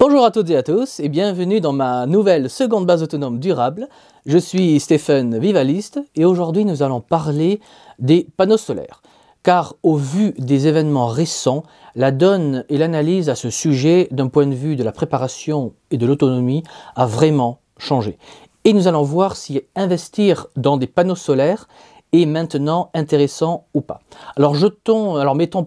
Bonjour à toutes et à tous et bienvenue dans ma nouvelle seconde base autonome durable. Je suis Stéphane Vivaliste et aujourd'hui nous allons parler des panneaux solaires. Car au vu des événements récents, la donne et l'analyse à ce sujet d'un point de vue de la préparation et de l'autonomie a vraiment changé. Et nous allons voir si investir dans des panneaux solaires est maintenant intéressant ou pas. Alors mettons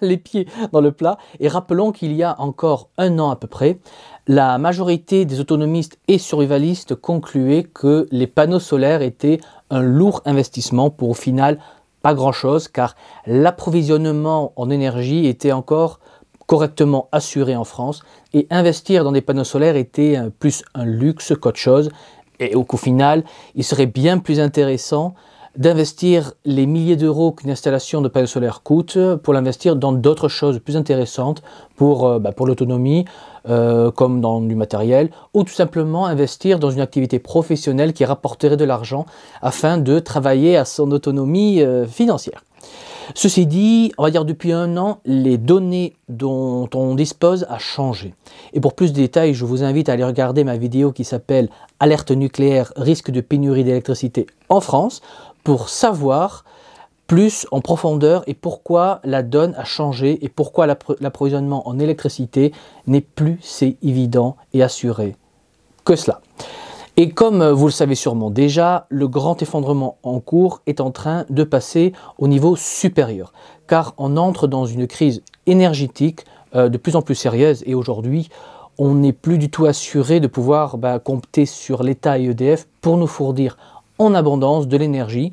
les pieds dans le plat et rappelons qu'il y a encore un an à peu près, la majorité des autonomistes et survivalistes concluaient que les panneaux solaires étaient un lourd investissement pour au final pas grand chose car l'approvisionnement en énergie était encore correctement assuré en France et investir dans des panneaux solaires était plus un luxe qu'autre chose et au final il serait bien plus intéressant d'investir les milliers d'euros qu'une installation de panneaux solaires coûte pour l'investir dans d'autres choses plus intéressantes pour l'autonomie, comme dans du matériel, ou tout simplement investir dans une activité professionnelle qui rapporterait de l'argent afin de travailler à son autonomie financière. Ceci dit, on va dire depuis un an, les données dont on dispose a changé. Et pour plus de détails, je vous invite à aller regarder ma vidéo qui s'appelle « Alerte nucléaire, risque de pénurie d'électricité en France » pour savoir plus en profondeur et pourquoi la donne a changé et pourquoi l'approvisionnement en électricité n'est plus si évident et assuré que cela. Et comme vous le savez sûrement déjà, le grand effondrement en cours est en train de passer au niveau supérieur, car on entre dans une crise énergétique de plus en plus sérieuse et aujourd'hui, on n'est plus du tout assuré de pouvoir compter sur l'État et EDF pour nous fournir en abondance de l'énergie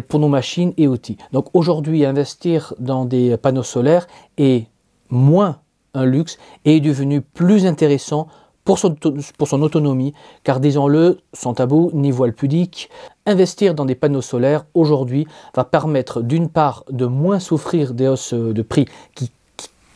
pour nos machines et outils. Donc aujourd'hui, investir dans des panneaux solaires est moins un luxe et est devenu plus intéressant pour son autonomie, car disons-le, sans tabou ni voile pudique, investir dans des panneaux solaires aujourd'hui va permettre d'une part de moins souffrir des hausses de prix qui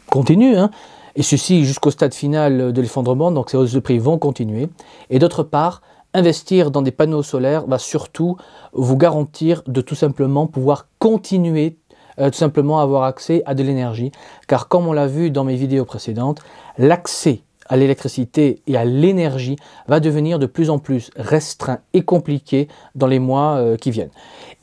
continuent, et ceci jusqu'au stade final de l'effondrement, donc ces hausses de prix vont continuer, et d'autre part, investir dans des panneaux solaires va surtout vous garantir de tout simplement pouvoir continuer tout simplement avoir accès à de l'énergie, car comme on l'a vu dans mes vidéos précédentes, l'accès à l'électricité et à l'énergie va devenir de plus en plus restreint et compliqué dans les mois qui viennent.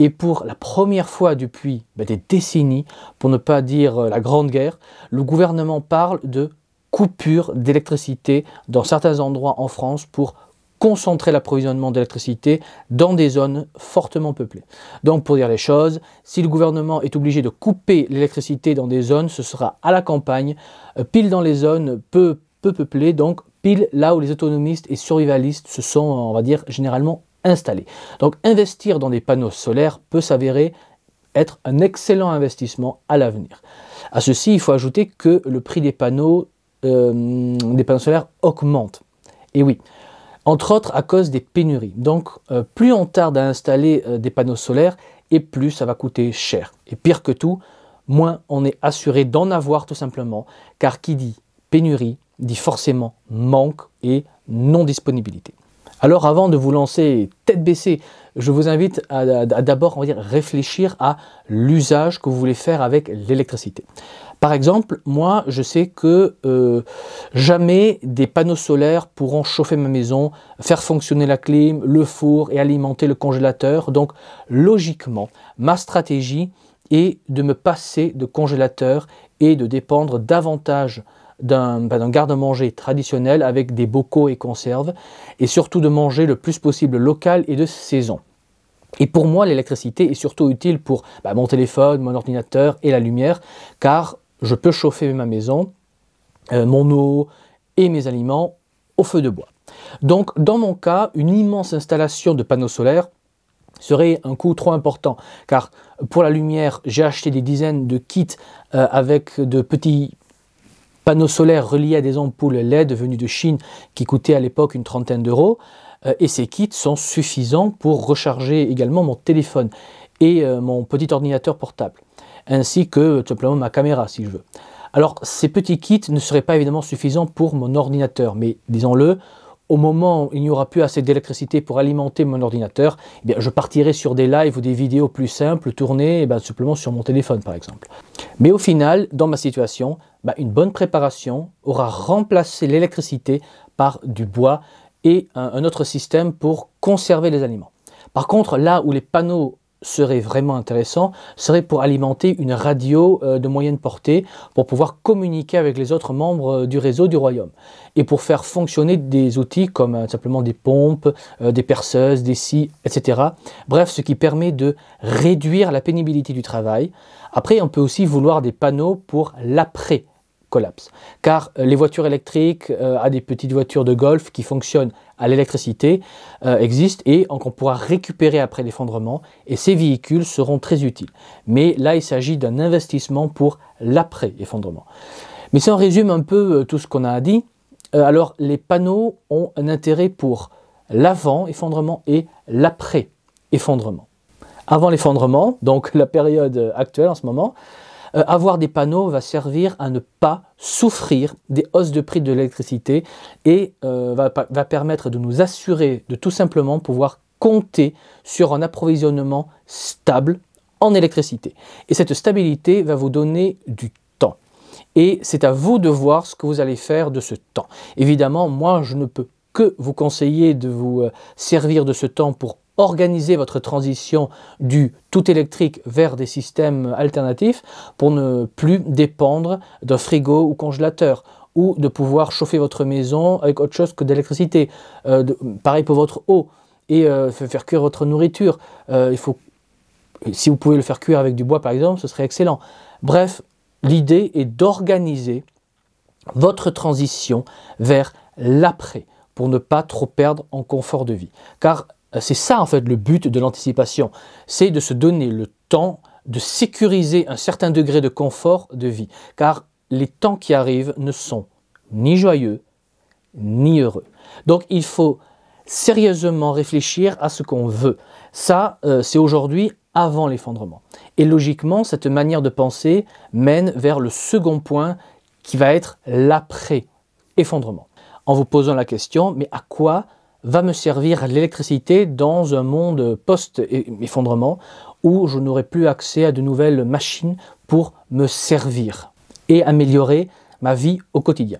Et pour la première fois depuis des décennies, pour ne pas dire la Grande Guerre, le gouvernement parle de coupure d'électricité dans certains endroits en France pour concentrer l'approvisionnement d'électricité dans des zones fortement peuplées. Donc pour dire les choses, si le gouvernement est obligé de couper l'électricité dans des zones, ce sera à la campagne, pile dans les zones peu peuplées, donc pile là où les autonomistes et survivalistes se sont, on va dire, généralement installés. Donc investir dans des panneaux solaires peut s'avérer être un excellent investissement à l'avenir. À ceci, il faut ajouter que le prix des panneaux solaires augmente. Et oui, entre autres à cause des pénuries. Donc plus on tarde à installer des panneaux solaires et plus ça va coûter cher. Et pire que tout, moins on est assuré d'en avoir tout simplement, car qui dit pénurie dit forcément manque et non-disponibilité. Alors avant de vous lancer tête baissée, je vous invite à d'abord réfléchir à l'usage que vous voulez faire avec l'électricité. Par exemple, moi je sais que jamais des panneaux solaires pourront chauffer ma maison, faire fonctionner la clim, le four et alimenter le congélateur. Donc logiquement, ma stratégie est de me passer de congélateur et de dépendre davantage d'un garde-manger traditionnel avec des bocaux et conserves et surtout de manger le plus possible local et de saison. Et pour moi, l'électricité est surtout utile pour mon téléphone, mon ordinateur et la lumière, car je peux chauffer ma maison, mon eau et mes aliments au feu de bois. Donc dans mon cas, une immense installation de panneaux solaires serait un coût trop important, car pour la lumière, j'ai acheté des dizaines de kits avec de petits panneaux solaires reliés à des ampoules LED venues de Chine qui coûtaient à l'époque une trentaine d'euros. Et ces kits sont suffisants pour recharger également mon téléphone et mon petit ordinateur portable, ainsi que tout simplement ma caméra si je veux. Alors ces petits kits ne seraient pas évidemment suffisants pour mon ordinateur, mais disons-le, au moment où il n'y aura plus assez d'électricité pour alimenter mon ordinateur, je partirai sur des lives ou des vidéos plus simples tournées simplement sur mon téléphone par exemple. Mais au final, dans ma situation, une bonne préparation aura remplacé l'électricité par du bois et un autre système pour conserver les aliments. Par contre, là où les panneaux seraient vraiment intéressants, serait pour alimenter une radio de moyenne portée pour pouvoir communiquer avec les autres membres du réseau du royaume et pour faire fonctionner des outils comme simplement des pompes, des perceuses, des scies, etc. Bref, ce qui permet de réduire la pénibilité du travail. Après, on peut aussi vouloir des panneaux pour l'après-collapse, car les voitures électriques, à des petites voitures de golf qui fonctionnent à l'électricité existent et qu'on pourra récupérer après l'effondrement, et ces véhicules seront très utiles. Mais là, il s'agit d'un investissement pour l'après-effondrement. Mais si on résume un peu tout ce qu'on a dit, alors les panneaux ont un intérêt pour l'avant-effondrement et l'après-effondrement. Avant l'effondrement, donc la période actuelle en ce moment, avoir des panneaux va servir à ne pas souffrir des hausses de prix de l'électricité et va permettre de nous assurer de tout simplement pouvoir compter sur un approvisionnement stable en électricité. Et cette stabilité va vous donner du temps. Et c'est à vous de voir ce que vous allez faire de ce temps. Évidemment, moi, je ne peux que vous conseiller de vous servir de ce temps pour organiser votre transition du tout électrique vers des systèmes alternatifs pour ne plus dépendre d'un frigo ou congélateur ou de pouvoir chauffer votre maison avec autre chose que d'électricité. Pareil pour votre eau et faire cuire votre nourriture. Si vous pouvez le faire cuire avec du bois par exemple, ce serait excellent. Bref, l'idée est d'organiser votre transition vers l'après pour ne pas trop perdre en confort de vie. Car c'est ça en fait le but de l'anticipation, c'est de se donner le temps de sécuriser un certain degré de confort de vie. Car les temps qui arrivent ne sont ni joyeux, ni heureux. Donc il faut sérieusement réfléchir à ce qu'on veut. Ça, c'est aujourd'hui avant l'effondrement. Et logiquement, cette manière de penser mène vers le second point qui va être l'après-effondrement. En vous posant la question, mais à quoi va me servir l'électricité dans un monde post-effondrement où je n'aurai plus accès à de nouvelles machines pour me servir et améliorer ma vie au quotidien.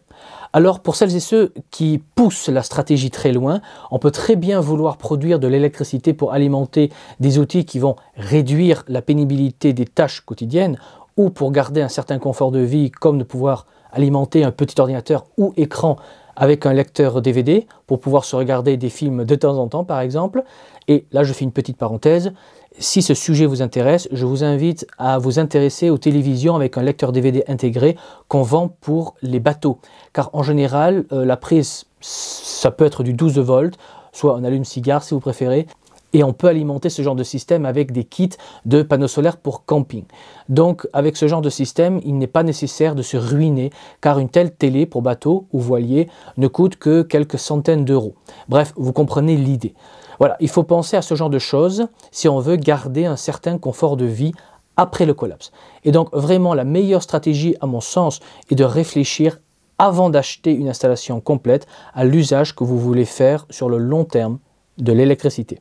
Alors pour celles et ceux qui poussent la stratégie très loin, on peut très bien vouloir produire de l'électricité pour alimenter des outils qui vont réduire la pénibilité des tâches quotidiennes ou pour garder un certain confort de vie comme de pouvoir alimenter un petit ordinateur ou écran avec un lecteur DVD pour pouvoir se regarder des films de temps en temps par exemple. Et là je fais une petite parenthèse, si ce sujet vous intéresse, je vous invite à vous intéresser aux télévisions avec un lecteur DVD intégré qu'on vend pour les bateaux. Car en général, la prise, ça peut être du 12 volts, soit un allume-cigare si vous préférez, et on peut alimenter ce genre de système avec des kits de panneaux solaires pour camping. Donc avec ce genre de système, il n'est pas nécessaire de se ruiner car une telle télé pour bateau ou voilier ne coûte que quelques centaines d'euros. Bref, vous comprenez l'idée. Voilà, il faut penser à ce genre de choses si on veut garder un certain confort de vie après le collapse. Et donc vraiment la meilleure stratégie à mon sens est de réfléchir avant d'acheter une installation complète à l'usage que vous voulez faire sur le long terme de l'électricité.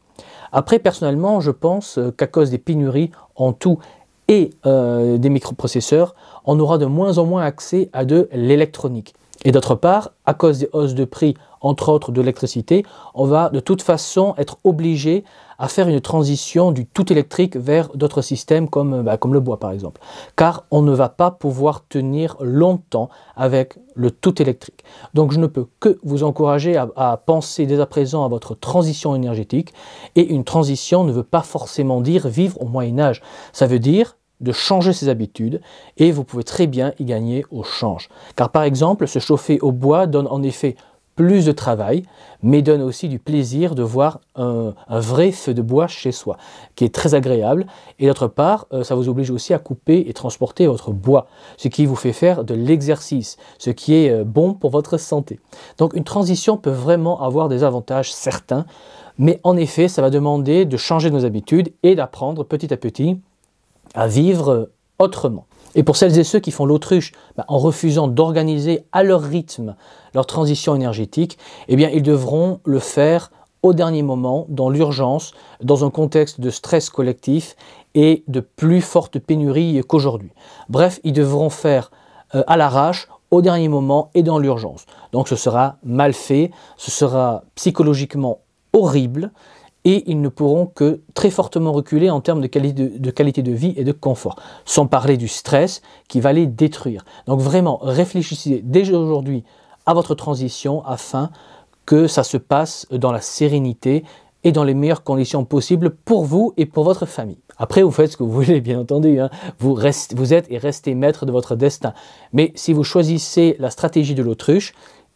Après, personnellement, je pense qu'à cause des pénuries en tout et des microprocesseurs, on aura de moins en moins accès à de l'électronique. Et d'autre part, à cause des hausses de prix, entre autres de l'électricité, on va de toute façon être obligé à faire une transition du tout électrique vers d'autres systèmes comme le bois par exemple. Car on ne va pas pouvoir tenir longtemps avec le tout électrique. Donc je ne peux que vous encourager à penser dès à présent à votre transition énergétique. Et une transition ne veut pas forcément dire vivre au Moyen-Âge. Ça veut dire de changer ses habitudes et vous pouvez très bien y gagner au change. Car par exemple, se chauffer au bois donne en effet plus de travail, mais donne aussi du plaisir de voir un vrai feu de bois chez soi, qui est très agréable. Et d'autre part, ça vous oblige aussi à couper et transporter votre bois, ce qui vous fait faire de l'exercice, ce qui est bon pour votre santé. Donc une transition peut vraiment avoir des avantages certains, mais en effet, ça va demander de changer nos habitudes et d'apprendre petit à petit à vivre autrement. Et pour celles et ceux qui font l'autruche en refusant d'organiser à leur rythme leur transition énergétique, eh bien ils devront le faire au dernier moment, dans l'urgence, dans un contexte de stress collectif et de plus forte pénurie qu'aujourd'hui. Bref, ils devront faire à l'arrache, au dernier moment et dans l'urgence. Donc ce sera mal fait, ce sera psychologiquement horrible et ils ne pourront que très fortement reculer en termes de qualité de vie et de confort. Sans parler du stress qui va les détruire. Donc vraiment, réfléchissez dès aujourd'hui à votre transition afin que ça se passe dans la sérénité et dans les meilleures conditions possibles pour vous et pour votre famille. Après, vous faites ce que vous voulez, bien entendu. Hein. Vous êtes et restez maître de votre destin. Mais si vous choisissez la stratégie de l'autruche,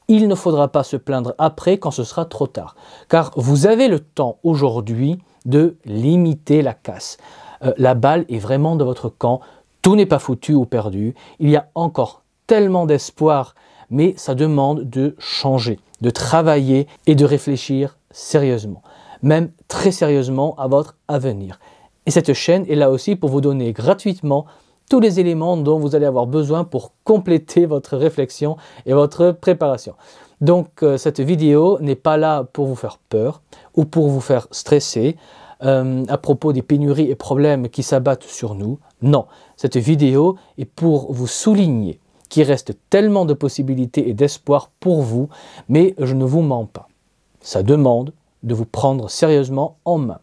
il ne faudra pas se plaindre après quand ce sera trop tard. Car vous avez le temps aujourd'hui de limiter la casse. La balle est vraiment de votre camp. Tout n'est pas foutu ou perdu. Il y a encore tellement d'espoir, mais ça demande de changer, de travailler et de réfléchir sérieusement. Même très sérieusement à votre avenir. Et cette chaîne est là aussi pour vous donner gratuitement tous les éléments dont vous allez avoir besoin pour compléter votre réflexion et votre préparation. Donc cette vidéo n'est pas là pour vous faire peur ou pour vous faire stresser à propos des pénuries et problèmes qui s'abattent sur nous. Non, cette vidéo est pour vous souligner qu'il reste tellement de possibilités et d'espoir pour vous, mais je ne vous mens pas. Ça demande de vous prendre sérieusement en main.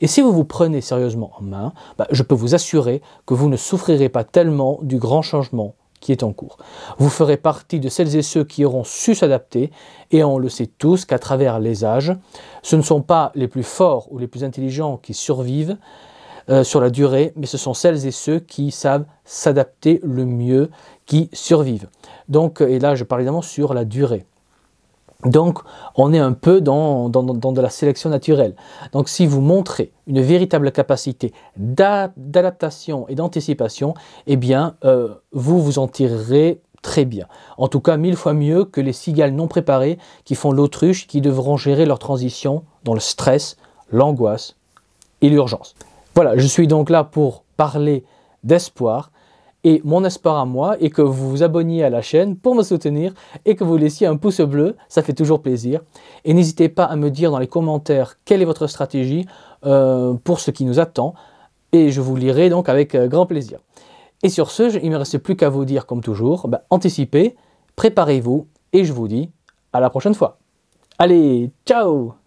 Et si vous vous prenez sérieusement en main, je peux vous assurer que vous ne souffrirez pas tellement du grand changement qui est en cours. Vous ferez partie de celles et ceux qui auront su s'adapter, et on le sait tous qu'à travers les âges, ce ne sont pas les plus forts ou les plus intelligents qui survivent sur la durée, mais ce sont celles et ceux qui savent s'adapter le mieux qui survivent. Donc, et là je parle évidemment sur la durée. Donc, on est un peu dans de la sélection naturelle. Donc, si vous montrez une véritable capacité d'adaptation et d'anticipation, eh bien, vous vous en tirerez très bien. En tout cas, 1000 fois mieux que les cigales non préparées qui font l'autruche, qui devront gérer leur transition dans le stress, l'angoisse et l'urgence. Voilà, je suis donc là pour parler d'espoir. Et mon espoir à moi est que vous vous abonniez à la chaîne pour me soutenir et que vous laissiez un pouce bleu, ça fait toujours plaisir. Et n'hésitez pas à me dire dans les commentaires quelle est votre stratégie pour ce qui nous attend. Et je vous lirai donc avec grand plaisir. Et sur ce, il ne me reste plus qu'à vous dire comme toujours, anticipez, préparez-vous et je vous dis à la prochaine fois. Allez, ciao!